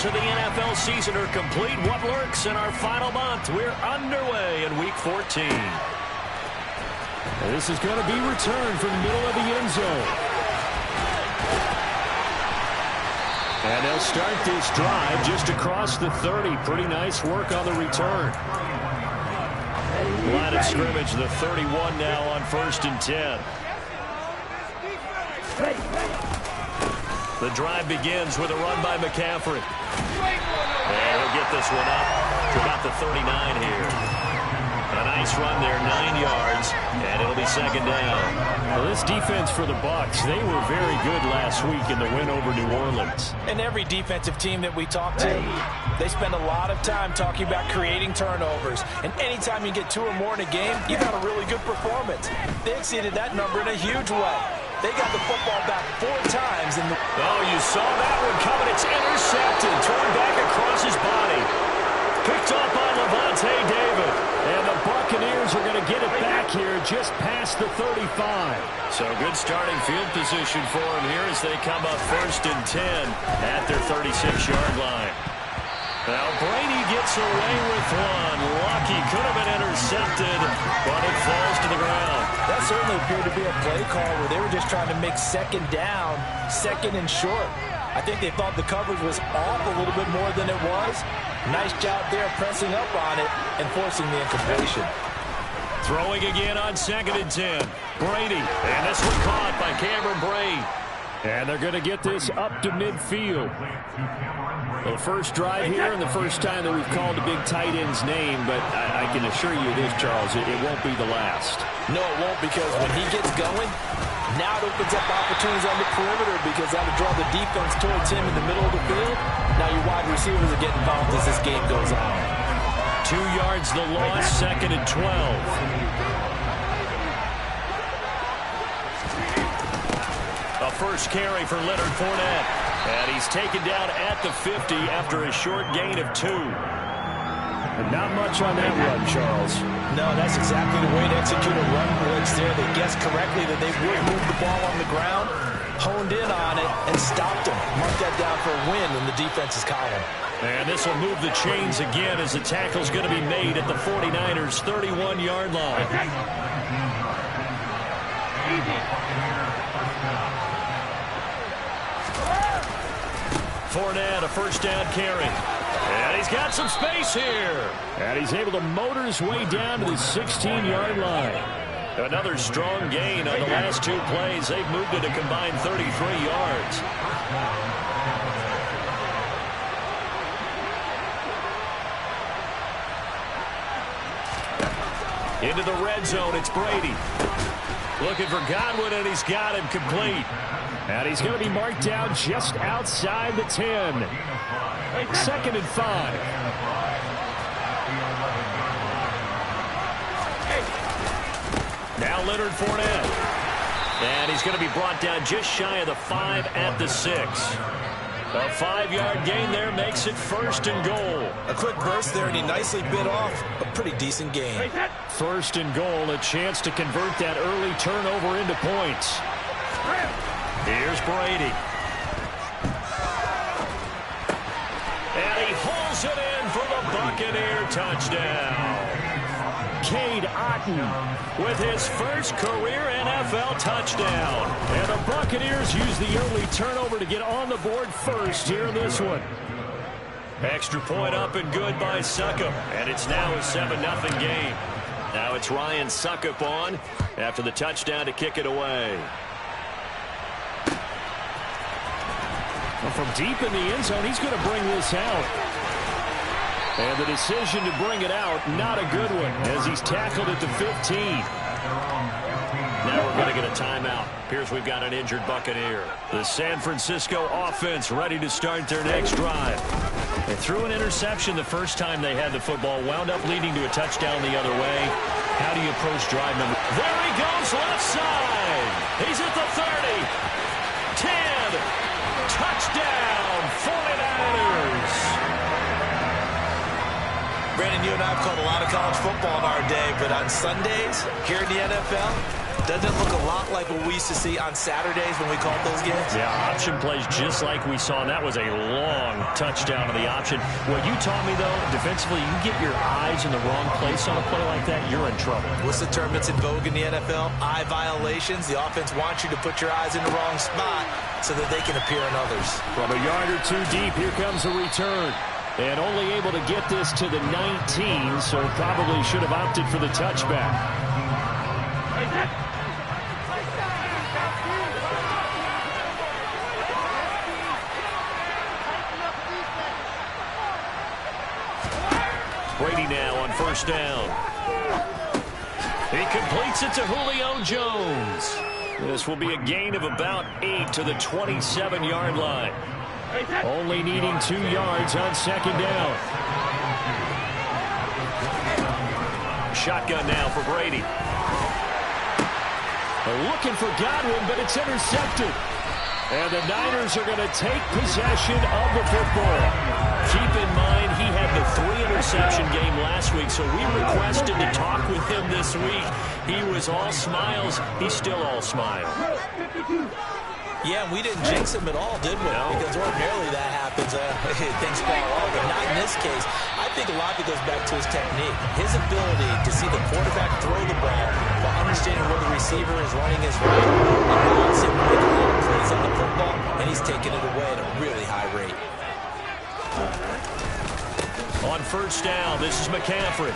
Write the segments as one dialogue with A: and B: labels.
A: of the NFL season are complete. What lurks in our final month? We're underway in Week 14.
B: This is going to be returned from the middle of the end zone. And they'll start this drive just across the 30. Pretty nice work on the return.
A: Line of scrimmage, the 31 now on 1st and 10. The drive begins with a run by McCaffrey. And he'll get this one up to about the 39 here. A nice run there, 9 yards, and it'll be 2nd down.
B: Well, this defense for the Bucs, they were very good last week in the win over New Orleans.
C: And every defensive team that we talk to, they spend a lot of time talking about creating turnovers. And anytime you get 2 or more in a game, you got a really good performance. They exceeded that number in a huge way. They got the football back 4 times.
A: Oh, you saw that one coming. It's intercepted, thrown back across his body. Picked up by Levante David.
B: And the Buccaneers are going to get it back here just past the 35.
A: So good starting field position for them here as they come up 1st and 10 at their 36-yard line. Now Brady gets away with one. Lucky, could have been intercepted, but it falls to the ground.
C: That certainly appeared to be a play call where they were just trying to make 2nd down, 2nd and short. I think they thought the coverage was off a little bit more than it was. Nice job there pressing up on it and forcing the incompletion.
A: Throwing again on 2nd and 10. Brady, and this one caught by Cameron Brate.
B: And they're going to get this up to midfield. Well, the first drive here and the first time that we've called a big tight end's name, but I can assure you this, Charles, it won't be the last.
C: No, it won't, because when he gets going, now it opens up opportunities on the perimeter because that'll draw the defense towards him in the middle of the field. Now your wide receivers are getting involved as this game goes on.
A: 2 yards the loss, 2nd and 12. A first carry for Leonard Fournette. And he's taken down at the 50 after a short gain of 2.
B: And not much on that run, Charles.
C: No, that's exactly the way to execute a run blitz there. They guessed correctly that they would move the ball on the ground, honed in on it, and stopped him. Mark that down for a win in the defense's column.
A: And this will move the chains again as the tackle's going to be made at the 49ers' 31-yard line. Fournette, a first down carry. And he's got some space here.
B: And he's able to motor his way down to the 16-yard line.
A: Another strong gain on the last 2 plays. They've moved it a combined 33 yards. Into the red zone, it's Brady. Looking for Godwin, and he's got him complete.
B: And he's going to be marked down just outside the 10. 2nd and 5.
A: Now Leonard Fournette. And he's going to be brought down just shy of the 5 at the 6. A 5-yard gain there makes it 1st and goal.
C: A quick burst there, and he nicely bit off a pretty decent gain.
B: 1st and goal, a chance to convert that early turnover into points.
A: Here's Brady. And he hauls it in for the Buccaneer touchdown.
B: Cade Otton
A: with his first career NFL touchdown.
B: And the Buccaneers use the early turnover to get on the board first here in this one.
A: Extra point up and good by Succop. And it's now a 7-0 game. Now it's Ryan Succop on after the touchdown to kick it away.
B: Well, from deep in the end zone, he's going to bring this out. And the decision to bring it out, not a good one, as he's tackled at the 15.
A: Now we're going to get a timeout. Appears we've got an injured Buccaneer. The San Francisco offense ready to start their next drive. They threw an interception the first time they had the football, wound up leading to a touchdown the other way. How do you approach drive number? There he goes, left side. He's at the 30. 10. Touchdown, 49ers.
C: Brandon, you and I have called a lot of college football in our day, but on Sundays, here in the NFL, Doesn't it look a lot like what we used to see on Saturdays when we called those games?
A: Yeah, option plays just like we saw, and that was a long touchdown to the option. What you taught me, though, defensively, you get your eyes in the wrong place on a play like that, you're in trouble.
C: What's the term that's in vogue in the NFL? Eye violations. The offense wants you to put your eyes in the wrong spot so that they can appear in others.
B: From a yard or two deep, here comes a return. And only able to get this to the 19, so probably should have opted for the touchback.
A: Brady now on first down. He completes it to Julio Jones. This will be a gain of about 8 to the 27-yard line.
B: Only needing 2 yards on second down.
A: Shotgun now for Brady.
B: Looking for Godwin, but it's intercepted. And the Niners are going to take possession of the football.
A: Keep in mind, he had the 3-interception game last week, so we requested to talk with him this week. He was all smiles. He's still all smile.
C: Yeah, we didn't jinx him at all, did we? No. Because ordinarily that happens. Things fall off, but not in this case. I think a lot of it goes back to his technique. His ability to see the quarterback throw the ball while understanding where the receiver is running his route. It allows him to make a lot of plays on the football, and he's taking it away at a really high rate.
A: On first down, this is McCaffrey.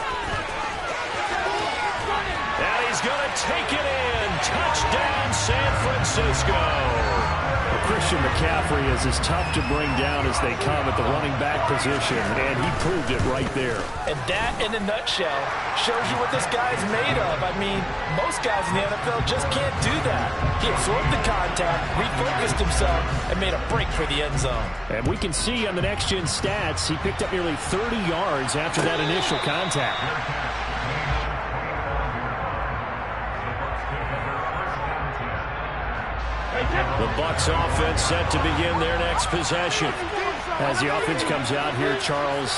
A: And he's going to take it in. Touchdown, San Francisco.
B: Well, Christian McCaffrey is as tough to bring down as they come at the running back position, and he proved it right there.
C: And that, in a nutshell, shows you what this guy's made of. I mean, most guys in the NFL just can't do that. He absorbed the contact, refocused himself, and made a break for the end zone.
B: And we can see on the next-gen stats, he picked up nearly 30 yards after that initial contact.
A: The Bucs offense set to begin their next possession.
B: As the offense comes out here, Charles,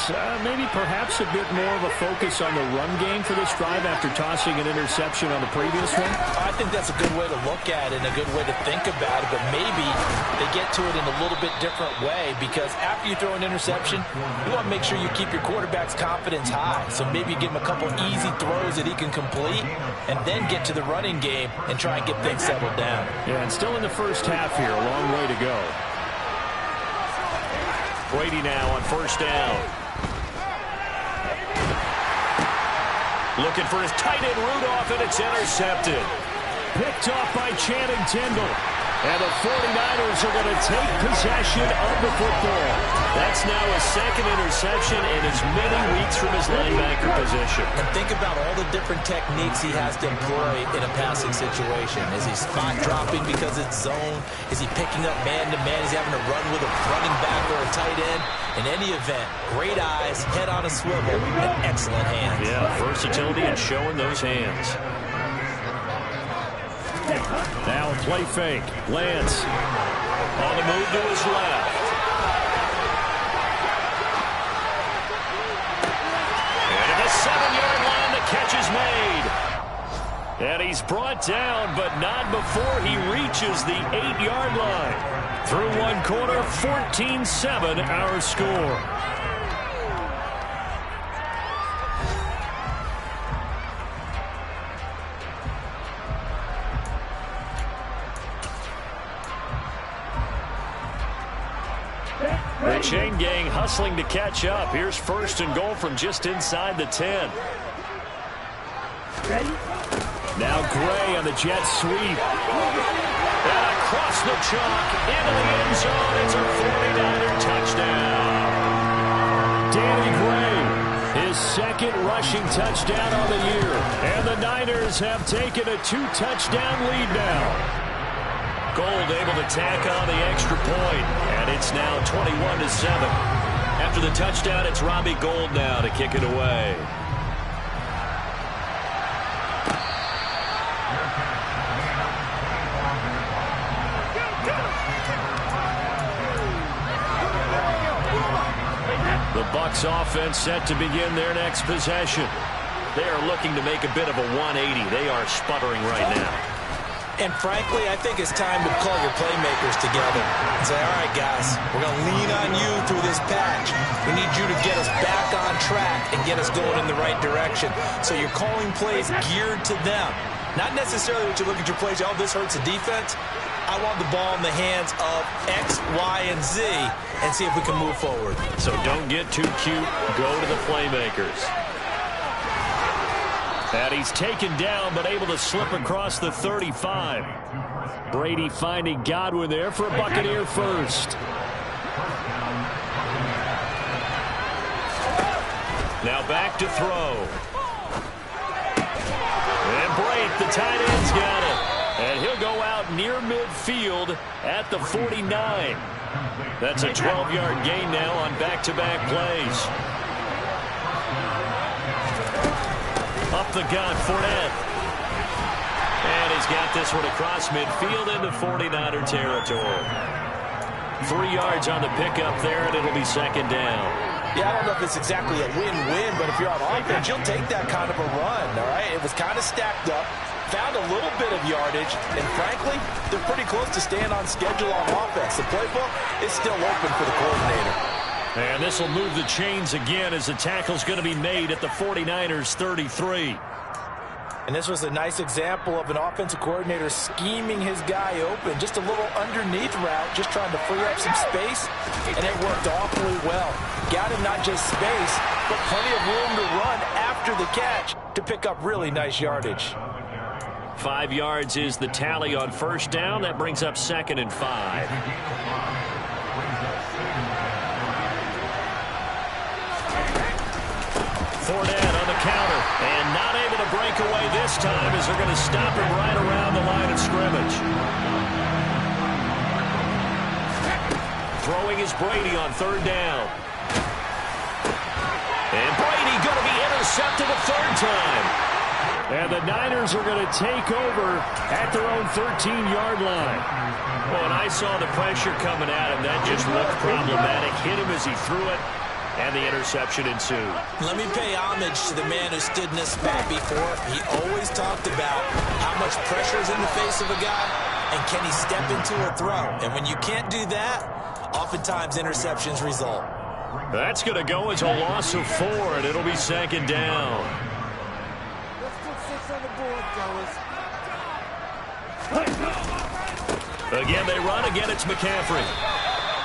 B: maybe perhaps a bit more of a focus on the run game for this drive after tossing an interception on the previous one?
C: I think that's a good way to look at it and a good way to think about it, but maybe they get to it in a little bit different way because after you throw an interception, you want to make sure you keep your quarterback's confidence high. So maybe you give him a couple easy throws that he can complete and then get to the running game and try and get things settled down.
B: Yeah, and still in the first half here, a long way to go.
A: Brady now on first down. Looking for his tight end Rudolph, and it's intercepted.
B: Picked off by Channing Tindall. And the 49ers are going to take possession of the football.
A: That's now his second interception in as many weeks from his linebacker position.
C: And think about all the different techniques he has to employ in a passing situation. Is he spot dropping because it's zone? Is he picking up man-to-man? Is he having to run with a running back or a tight end? In any event, great eyes, head on a swivel, and excellent hands.
A: Yeah, versatility and showing those hands.
B: Now a play fake. Lance
A: on the move to his left. And at the 7-yard line, the catch is made. And he's brought down, but not before he reaches the 8-yard line. Through one quarter, 14-7 our score. The chain gang hustling to catch up. Here's first and goal from just inside the 10.
B: Ready? Now Gray on the jet sweep.
A: And across the chalk into the end zone. It's a 49er touchdown.
B: Danny Gray, his second rushing touchdown on the year. And the Niners have taken a 2-touchdown lead now.
A: Gold able to tack on the extra point, and it's now 21-7. After the touchdown, it's Robbie Gould now to kick it away. The Bucs offense set to begin their next possession. They are looking to make a bit of a 180. They are sputtering right now.
C: And frankly, I think it's time to call your playmakers together and say, all right, guys, we're going to lean on you through this patch. We need you to get us back on track and get us going in the right direction. So you're calling plays geared to them. Not necessarily what you look at your plays, oh, this hurts the defense. I want the ball in the hands of X, Y, and Z and see if we can move forward.
A: So don't get too cute. Go to the playmakers. And he's taken down, but able to slip across the 35.
B: Brady finding Godwin there for a Buccaneer first.
A: Now back to throw. And break. The tight end's got it. And he'll go out near midfield at the 49. That's a 12-yard gain now on back-to-back plays. Up the gut, Fournette. And he's got this one across midfield into 49er territory. 3 yards on the pickup there, and it'll be second down.
C: Yeah, I don't know if it's exactly a win-win, but if you're on offense, you'll take that kind of a run, all right? It was kind of stacked up, found a little bit of yardage, and frankly, they're pretty close to staying on schedule on offense. The playbook is still open for the coordinator.
A: And this will move the chains again as the tackle's going to be made at the 49ers 33.
C: And this was a nice example of an offensive coordinator scheming his guy open. Just a little underneath route, just trying to free up some space, and it worked awfully well. Got him not just space, but plenty of room to run after the catch to pick up really nice yardage.
A: 5 yards is the tally on first down. That brings up 2nd and 5. Fournette on the counter, and not able to break away this time as they're going to stop him right around the line of scrimmage. Throwing is Brady on 3rd down. And Brady going to be intercepted a 3rd time.
B: And the Niners are going to take over at their own 13-yard line.
A: Well, and I saw the pressure coming at him. That just looked problematic. Hit him as he threw it. And the interception ensued.
C: Let me pay homage to the man who stood in this spot before. He always talked about how much pressure is in the face of a guy and can he step into a throw. And when you can't do that, oftentimes interceptions result.
A: That's going to go as a loss of 4, and it'll be 2nd down.
D: Let's put 6 on the board, fellas.
A: Again, they run. Again, it's McCaffrey.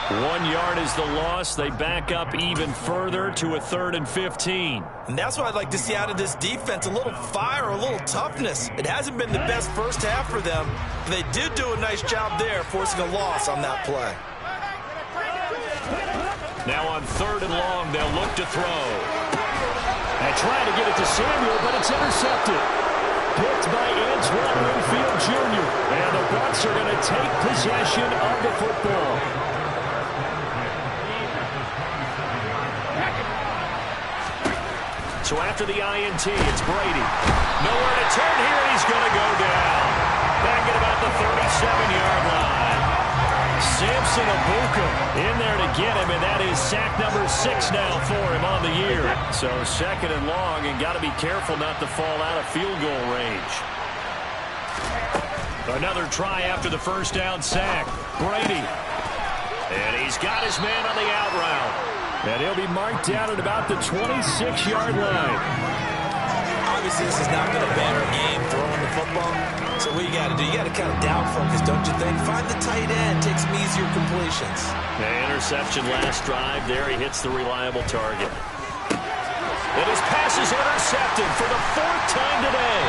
A: 1 yard is the loss. They back up even further to a 3rd and 15.
C: And that's what I'd like to see out of this defense, a little fire, a little toughness. It hasn't been the best first half for them. But they did do a nice job there, forcing a loss on that play.
A: Now on 3rd and long, they'll look to throw.
B: And trying to get it to Samuel, but it's intercepted. Picked by Antoine Winfield Jr. And the Bucs are going to take possession of the football.
A: So after the INT, it's Brady. Nowhere to turn here, and he's going to go down. Back at about the 37-yard line. Samson Abuka in there to get him, and that is sack number 6 now for him on the year. So 2nd and long, and got to be careful not to fall out of field goal range. Another try after the first down sack. Brady. And he's got his man on the out route.
B: And he'll be marked down at about the 26-yard line.
C: Obviously, this has not been a banner game throwing the football. So what you got to do, you got to kind of down focus, don't you think? Find the tight end, take some easier completions.
A: The interception last drive. There he hits the reliable target. And his pass is intercepted for the 4th time today.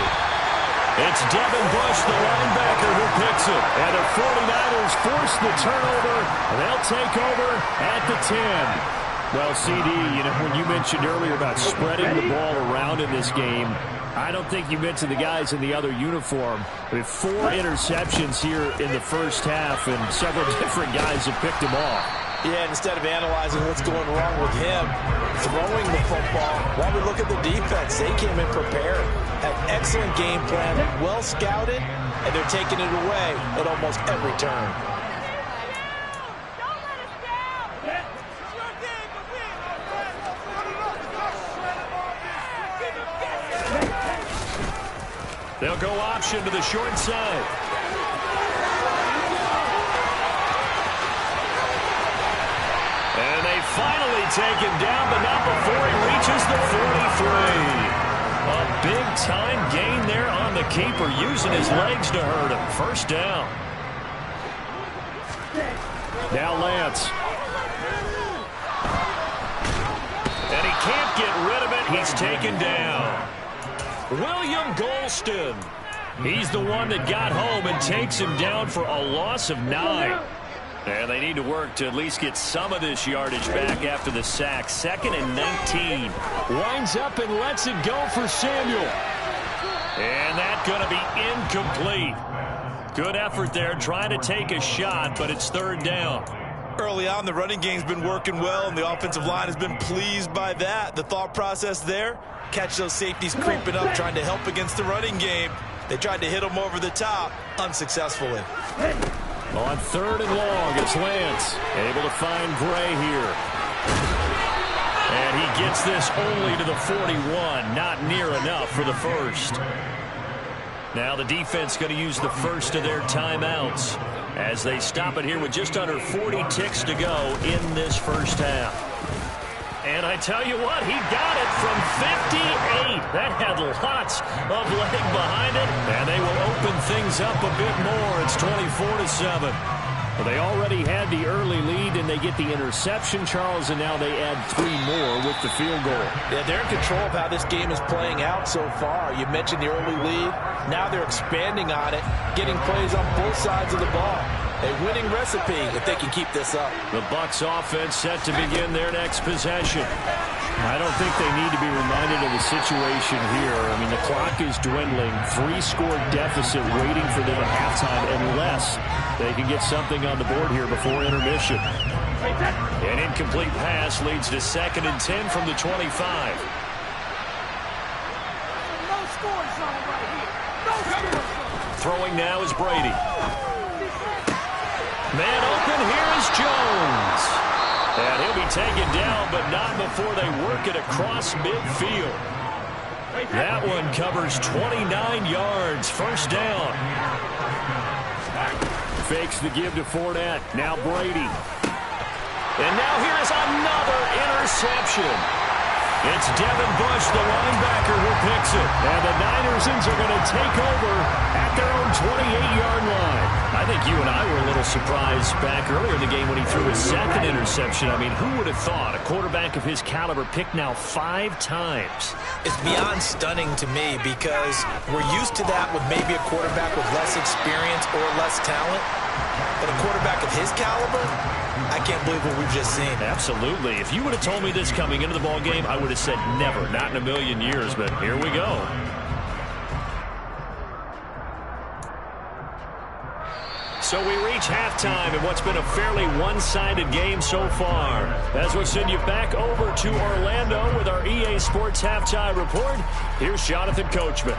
A: It's Devin Bush, the linebacker, who picks it. And the 49ers force the turnover. They'll take over at the 10.
B: Well, CD, you know, when you mentioned earlier about spreading the ball around in this game, I don't think you mentioned the guys in the other uniform. We have 4 interceptions here in the first half, and several different guys have picked them off.
C: Yeah, and instead of analyzing what's going wrong with him, throwing the football, while we look at the defense, they came in prepared, have excellent game plan, well scouted, and they're taking it away at almost every turn.
A: They'll go option to the short side. And they finally take him down, but not before he reaches the 43. A big-time gain there on the keeper, using his legs to hurt him. First down.
B: Now Lance.
A: And he can't get rid of it. He's taken down. William Golston. He's the one that got home and takes him down for a loss of 9. And they need to work to at least get some of this yardage back after the sack. 2nd and 19.
B: Winds up and lets it go for Samuel.
A: And that's going to be incomplete. Good effort there, trying to take a shot, but it's 3rd down.
C: Early on, the running game's been working well, and the offensive line has been pleased by that. The thought process there, catch those safeties creeping up, trying to help against the running game. They tried to hit them over the top, unsuccessfully.
B: On 3rd and long, it's Lance. Able to find Gray here.
A: And he gets this only to the 41. Not near enough for the first. Now the defense going to use the first of their timeouts as they stop it here with just under 40 ticks to go in this first half. And I tell you what, he got it from 58. That had lots of leg behind it. And they will open things up a bit more. It's 24-7.
B: Well, they already had the early lead, and they get the interception, Charles, and now they add 3 more with the field goal.
C: Yeah, they're in control of how this game is playing out so far. You mentioned the early lead. Now they're expanding on it, getting plays on both sides of the ball. A winning recipe if they can keep this up.
A: The Bucs offense set to begin their next possession.
B: I don't think they need to be reminded of the situation here. I mean, the clock is dwindling. 3-score deficit waiting for them at halftime unless they can get something on the board here before intermission.
A: An incomplete pass leads to 2nd and 10 from the 25.
D: No scoring zone right here. No scoring zone.
A: Throwing now is Brady. Man open, here is Jones. And he'll be taken down, but not before they work it across midfield. That one covers 29 yards. First down.
B: Fakes the give to Fournette. Now Brady.
A: And now here is another interception. It's Devin Bush, the linebacker, who picks it.
B: And the Ninersons are going to take over at their own 28-yard line.
A: I think you and I were a little surprised back earlier in the game when he threw his 2nd interception. I mean, who would have thought a quarterback of his caliber picked now 5 times?
C: It's beyond stunning to me because we're used to that with maybe a quarterback with less experience or less talent. But a quarterback of his caliber, I can't believe what we've just seen.
A: Absolutely. If you would have told me this coming into the ball game, I would have said never, not in a million years. But here we go. So we reach halftime in what's been a fairly one-sided game so far. As we send you back over to Orlando with our EA Sports Halftime Report, here's Jonathan Coachman.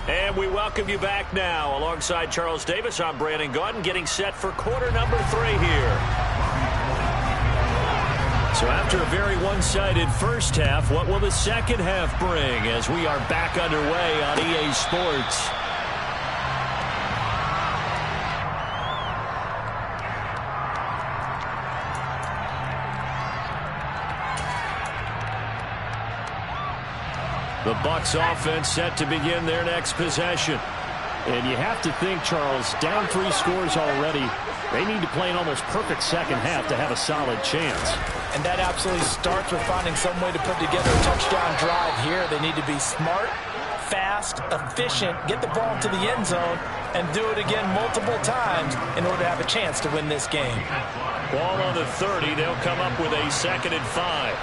A: And we welcome you back now. Alongside Charles Davis, I'm Brandon Gaudin, getting set for quarter number 3 here. So after a very one-sided first half, what will the second half bring as we are back underway on EA Sports? The Bucs offense set to begin their next possession.
B: And you have to think, Charles, down 3 scores already. They need to play an almost perfect second half to have a solid chance.
C: And that absolutely starts with finding some way to put together a touchdown drive here. They need to be smart, fast, efficient, get the ball to the end zone, and do it again multiple times in order to have a chance to win this game.
A: Ball on the 30. They'll come up with a 2nd and 5.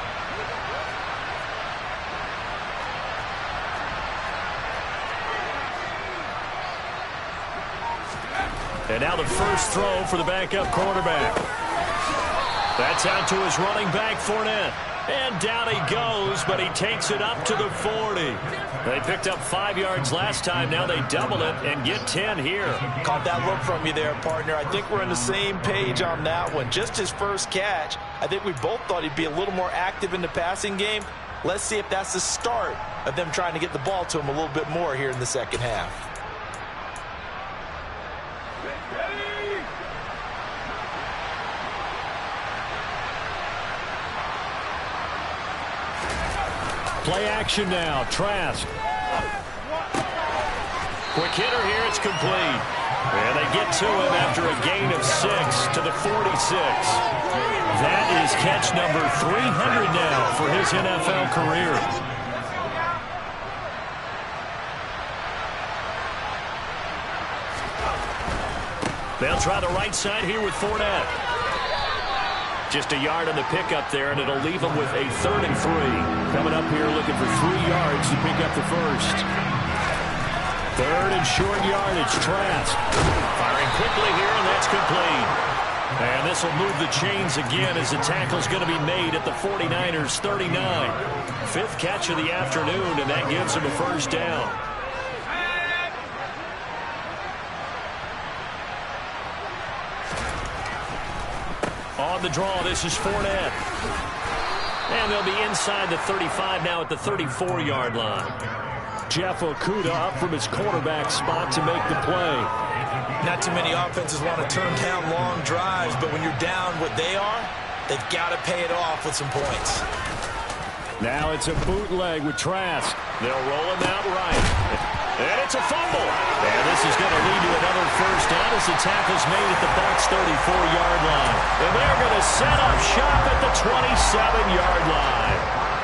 A: And now the first throw for the backup quarterback. That's out to his running back, Fournette. And down he goes, but he takes it up to the 40. They picked up 5 yards last time. Now they double it and get 10 here.
C: Caught that look from you there, partner. I think we're on the same page on that one. Just his first catch. I think we both thought he'd be a little more active in the passing game. Let's see if that's the start of them trying to get the ball to him a little bit more here in the second half.
B: Play action now. Trask.
A: Quick hitter here. It's complete. And they get to him after a gain of 6 to the 46. That is catch number 300 now for his NFL career. They'll try the right side here with Fournette. Just a yard on the pickup there, and it'll leave them with a 3rd and 3.
B: Coming up here looking for 3 yards to pick up the first. 3rd and short yardage. Trask.
A: Firing quickly here, and that's complete. And this will move the chains again as the tackle's going to be made at the 49ers' 39. 5th catch of the afternoon, and that gives him a first down. On the draw, this is Fournette. And they'll be inside the 35 now at the 34-yard line.
B: Jeff Okudah up from his quarterback spot to make the play.
C: Not too many offenses want to turn down long drives, but when you're down what they are, they've got to pay it off with some points.
B: Now it's a bootleg with Trask.
A: They'll roll him out right. And it's a fumble. And this is going to lead to another first down as the tackle's made at the Bucs' 34-yard line. And they're going to set up shop at the 27-yard line.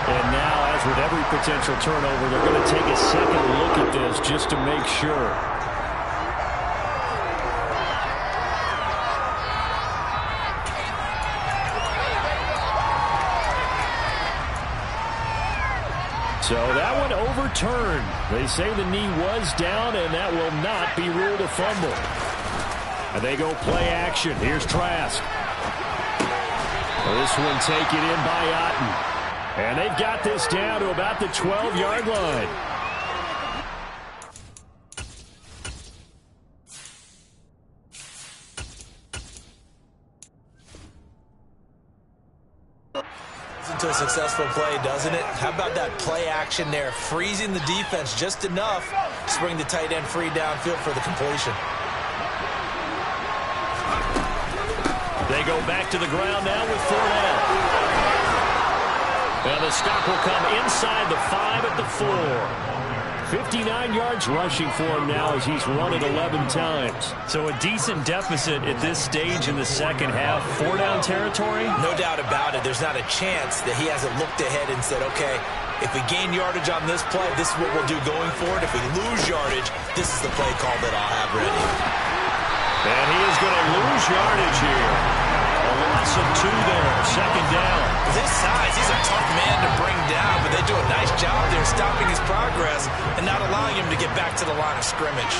B: And now, as with every potential turnover, they're going to take a second look at this just to make sure. So that one overturned. They say the knee was down, and that will not be ruled a fumble. And they go play action. Here's Trask. This one taken in by Otten. And they've got this down to about the 12-yard line.
C: Into a successful play, doesn't it? How about that play action there, freezing the defense just enough to bring the tight end free downfield for the completion.
A: They go back to the ground now with Fournette. And the stop will come inside the 5 at the 4.
B: 59 yards rushing for him now as he's run it 11 times.
A: So a decent deficit at this stage in the second half. 4-down territory?
C: No doubt about it. There's not a chance that he hasn't looked ahead and said, okay, if we gain yardage on this play, this is what we'll do going forward. If we lose yardage, this is the play call that I'll have ready.
A: And he is going to lose yardage here. A loss of 2 there. Second down.
C: With his size, he's a tough man to bring down, but they do a nice job there stopping his progress and not allowing him to get back to the line of scrimmage.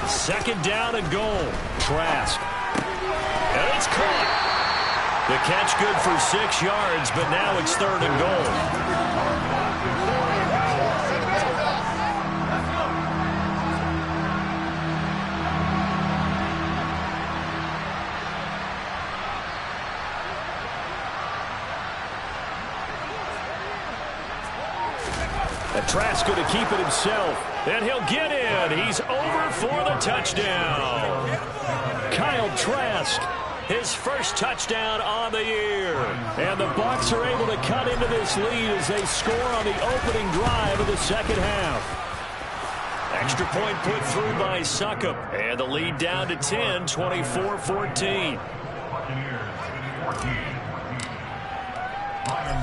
B: Second down and goal. Trask.
A: And it's caught. The catch good for 6 yards, but now it's 3rd and goal.
B: Trask going to keep it himself.
A: And he'll get in. He's over for the touchdown.
B: Kyle Trask.
A: His first touchdown on the year.
B: And the Bucs are able to cut into this lead as they score on the opening drive of the second half.
A: Extra point put through by Succop. And the lead down to 10, 24-14.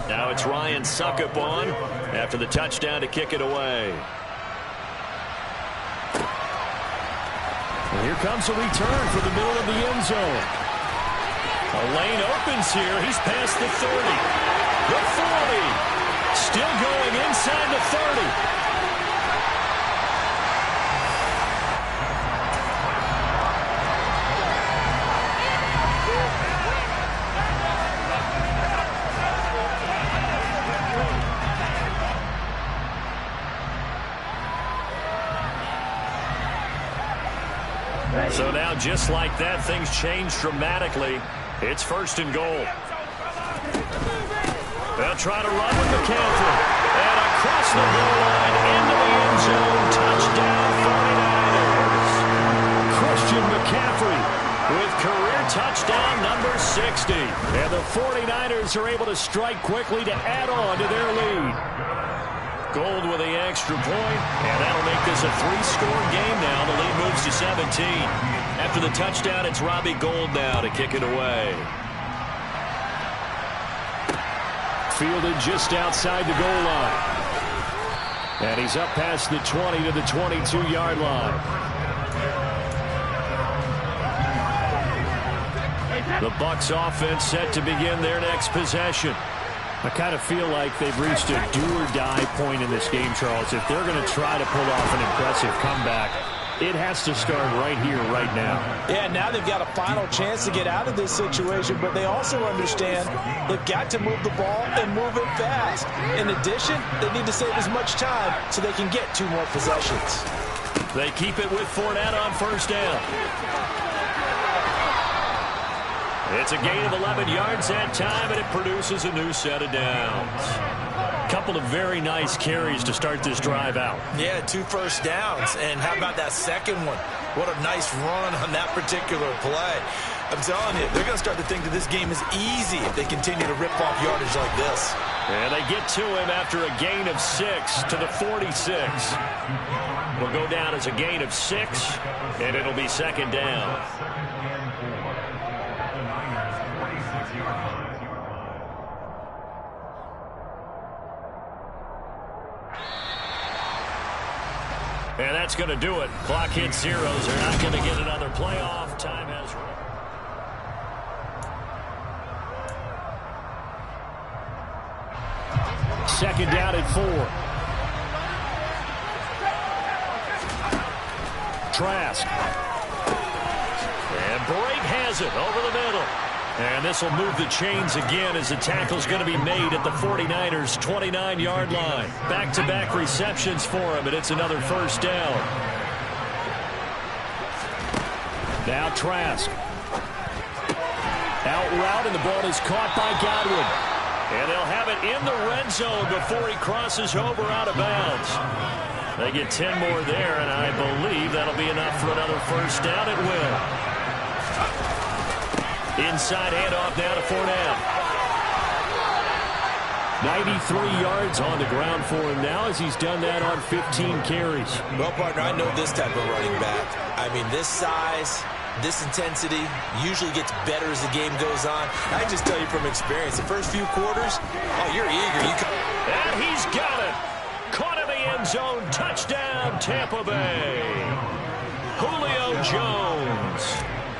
A: Now it's Ryan Succop on after the touchdown to kick it away.
B: And here comes a return from the middle of the end zone.
A: A lane opens here. He's past the 30. The 40. Still going inside the 30. So now, just like that, things change dramatically. It's 1st and goal. They'll try to run with McCaffrey. And across the goal line into the end zone. Touchdown, 49ers. Christian McCaffrey with career touchdown number 60. And the 49ers are able to strike quickly to add on to their lead. Gold with the extra point, and that'll make this a 3-score game now. The lead moves to 17. After the touchdown, it's Robbie Gould now to kick it away.
B: Fielded just outside the goal line. And he's up past the 20 to the 22-yard line. The Bucs offense set to begin their next possession. I kind of feel like they've reached a do-or-die point in this game, Charles. If they're going to try to pull off an impressive comeback, it has to start right here, right now.
C: Yeah, now they've got a final chance to get out of this situation, but they also understand they've got to move the ball and move it fast. In addition, they need to save as much time so they can get 2 more possessions.
A: They keep it with Fournette on 1st down. It's a gain of 11 yards that time, and it produces a new set of downs. Couple of very nice carries to start this drive out.
C: Yeah, 2 first downs. And how about that second one? What a nice run on that particular play. I'm telling you, they're going to start to think that this game is easy if they continue to rip off yardage like this.
A: And they get to him after a gain of 6 to the 46. Will go down as a gain of 6, and it'll be 2nd down. And that's going to do it. Clock hits 0s. They're not going to get another playoff. Time has run.
B: Second down at 4. Trask.
A: And Brake has it over the middle. And this will move the chains again as the tackle's going to be made at the 49ers' 29-yard line. Back-to-back receptions for him, and it's another 1st down.
B: Now Trask. Out route, and the ball is caught by Godwin.
A: And they'll have it in the red zone before he crosses over out of bounds. They get 10 more there, and I believe that'll be enough for another 1st down. It will. Inside handoff now to Fournette.
B: 93 yards on the ground for him now as he's done that on 15 carries.
C: Well, partner, I know this type of running back. I mean, this size, this intensity usually gets better as the game goes on. I just tell you from experience, the first few quarters, oh, you're eager.
A: And he's got it. Caught in the end zone. Touchdown, Tampa Bay. Julio Jones.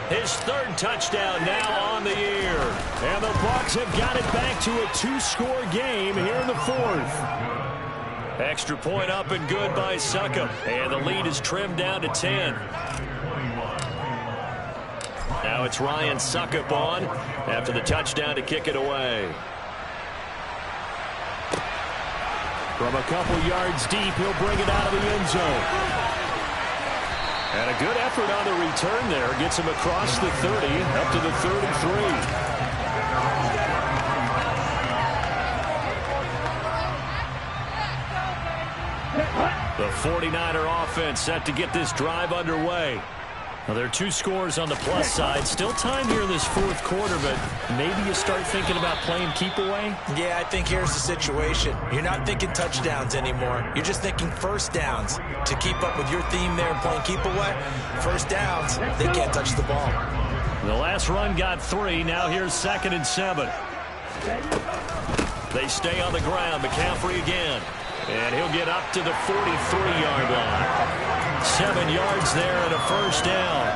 A: His 3rd touchdown now on the year.
B: And the Bucs have got it back to a 2-score game here in the 4th.
A: Extra point up and good by Succop. And the lead is trimmed down to 10. Now it's Ryan Succop on after the touchdown to kick it away.
B: From a couple yards deep, he'll bring it out of the end zone.
A: And a good effort on the return there. Gets him across the 30, up to the 3rd and 3. The 49er offense set to get this drive underway. Well, there are 2 scores on the plus side. Still time here in this 4th quarter, but maybe you start thinking about playing keep away?
C: Yeah, I think here's the situation. You're not thinking touchdowns anymore. You're just thinking 1st downs. To keep up with your theme there and playing keep away, 1st downs, they can't touch the ball.
A: The last run got 3. Now here's 2nd and 7. They stay on the ground. McCaffrey again. And he'll get up to the 43-yard line. 7 yards there and a 1st down.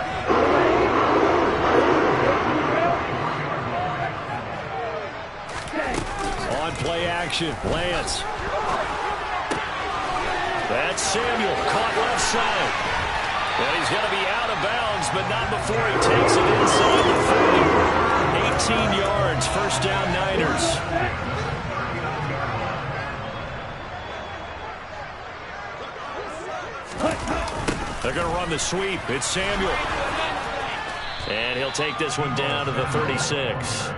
B: On play action, Lance.
A: That's Samuel, caught left side. And he's going to be out of bounds, but not before he takes it inside the 40. 18 yards, 1st down Niners. They're going to run the sweep. It's Samuel. And he'll take this one down to the 36.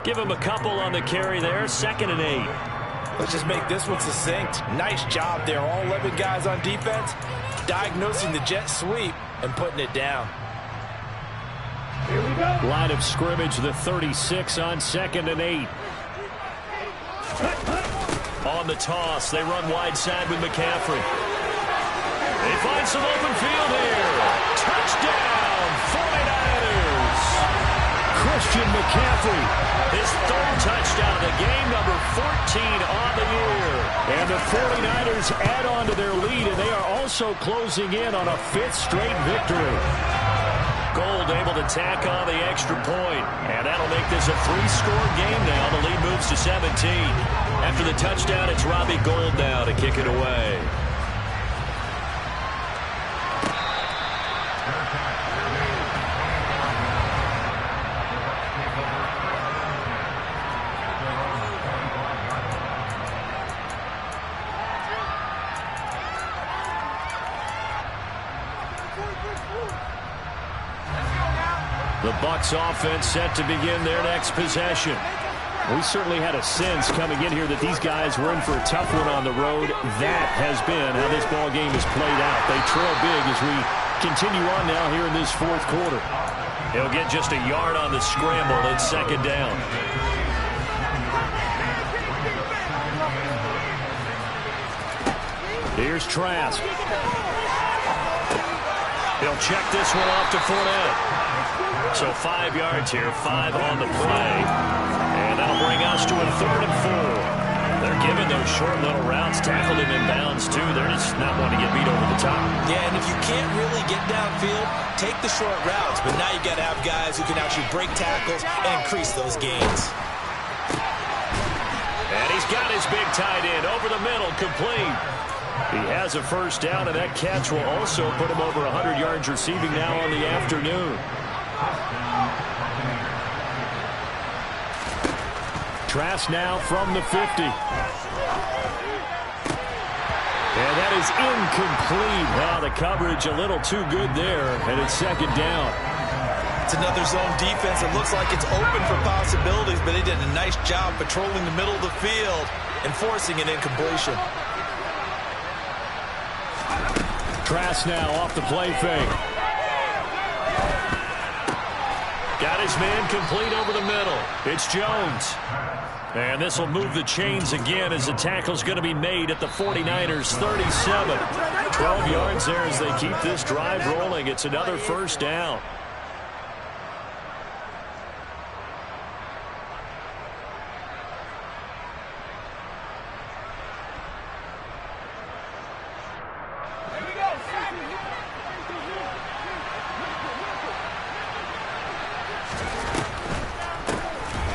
A: Give him a couple on the carry there. 2nd and 8.
C: Let's just make this one succinct. Nice job there. All 11 guys on defense diagnosing the jet sweep and putting it down.
B: Line of scrimmage, the 36 on 2nd and 8.
A: On the toss, they run wide side with McCaffrey. They find some open field here. Touchdown, 49ers.
B: Christian McCaffrey.
A: His 3rd touchdown of the game, number 14 on the year.
B: And the 49ers add on to their lead, and they are also closing in on a 5th straight victory.
A: Gold able to tack on the extra point. And that'll make this a 3-score game now. The lead moves to 17. After the touchdown, it's Robbie Gould now to kick it away. The Bucs offense set to begin their next possession.
B: We certainly had a sense coming in here that these guys were in for a tough one on the road. That has been how this ball game is played out. They trail big as we continue on now here in this 4th quarter.
A: He'll get just a yard on the scramble. It's 2nd down.
B: Here's Trask.
A: He'll check this one off to Fournette. So 5 yards here, 5 on the play. And that'll bring us to a 3rd and 4. They're giving those short little routes, tackled him in bounds too. They're just not wanting to get beat over the top.
C: Yeah, and if you can't really get downfield, take the short routes. But now you've got to have guys who can actually break tackles and increase those gains.
A: And he's got his big tight end over the middle, complete. He has a 1st down, and that catch will also put him over 100 yards receiving now on the afternoon.
B: Trask now from the 50. And that is incomplete. Wow, the coverage a little too good there, and it's 2nd down.
C: It's another zone defense. It looks like it's open for possibilities, but they did a nice job patrolling the middle of the field and forcing an incompletion.
B: Trask now off the play fake.
A: Got his man complete over the middle. It's Jones. And this will move the chains again as the tackle's going to be made at the 49ers 37. 12 yards there as they keep this drive rolling. It's another 1st down.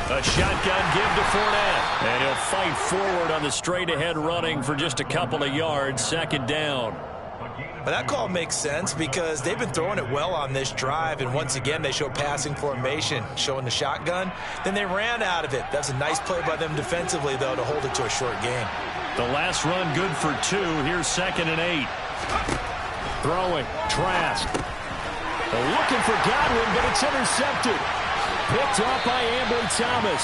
A: A shotgun give to Fournette. And he'll fight forward on the straight-ahead running for just a couple of yards. 2nd down.
C: But that call makes sense because they've been throwing it well on this drive. And once again, they show passing formation, showing the shotgun. Then they ran out of it. That's a nice play by them defensively, though, to hold it to a short game.
A: The last run good for 2. Here's 2nd and 8.
B: Throwing. Trask. Looking for Godwin, but it's intercepted. Picked up by Ambry Thomas.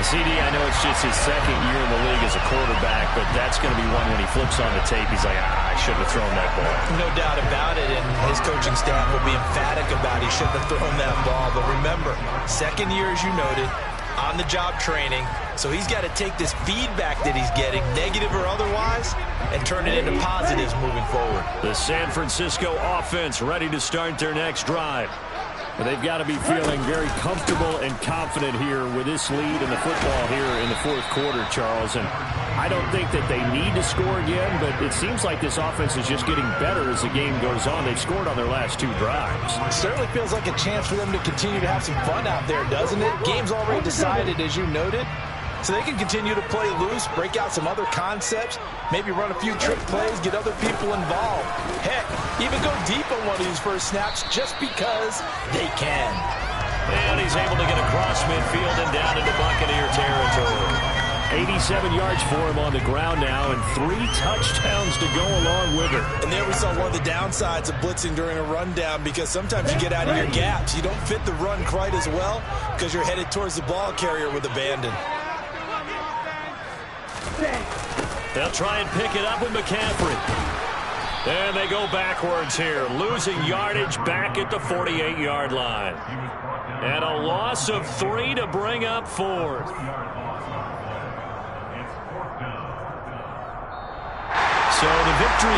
A: CD, I know it's just his 2nd year in the league as a quarterback, but that's going to be one when he flips on the tape. He's like, I shouldn't have thrown that ball.
C: No doubt about it, and his coaching staff will be emphatic about he shouldn't have thrown that ball. But remember, 2nd year, as you noted, on-the-job training. So he's got to take this feedback that he's getting, negative or otherwise, and turn it into positives moving forward.
A: The San Francisco offense ready to start their next drive.
B: But they've got to be feeling very comfortable and confident here with this lead in the football here in the 4th quarter, Charles. And I don't think that they need to score again, but it seems like this offense is just getting better as the game goes on. They've scored on their last 2 drives.
C: It certainly feels like a chance for them to continue to have some fun out there, doesn't it? Game's already decided, as you noted. So they can continue to play loose, break out some other concepts, maybe run a few trick plays, get other people involved. Heck, even go deep on one of these first snaps just because they can.
A: And he's able to get across midfield and down into Buccaneer territory.
B: 87 yards for him on the ground now, and 3 touchdowns to go along with it.
C: And there we saw one of the downsides of blitzing during a rundown, because sometimes you get out of your gaps. You don't fit the run quite as well because you're headed towards the ball carrier with abandon.
A: They'll try and pick it up with McCaffrey. And they go backwards here, losing yardage back at the 48-yard line. And a loss of 3 to bring up 4th. So the victory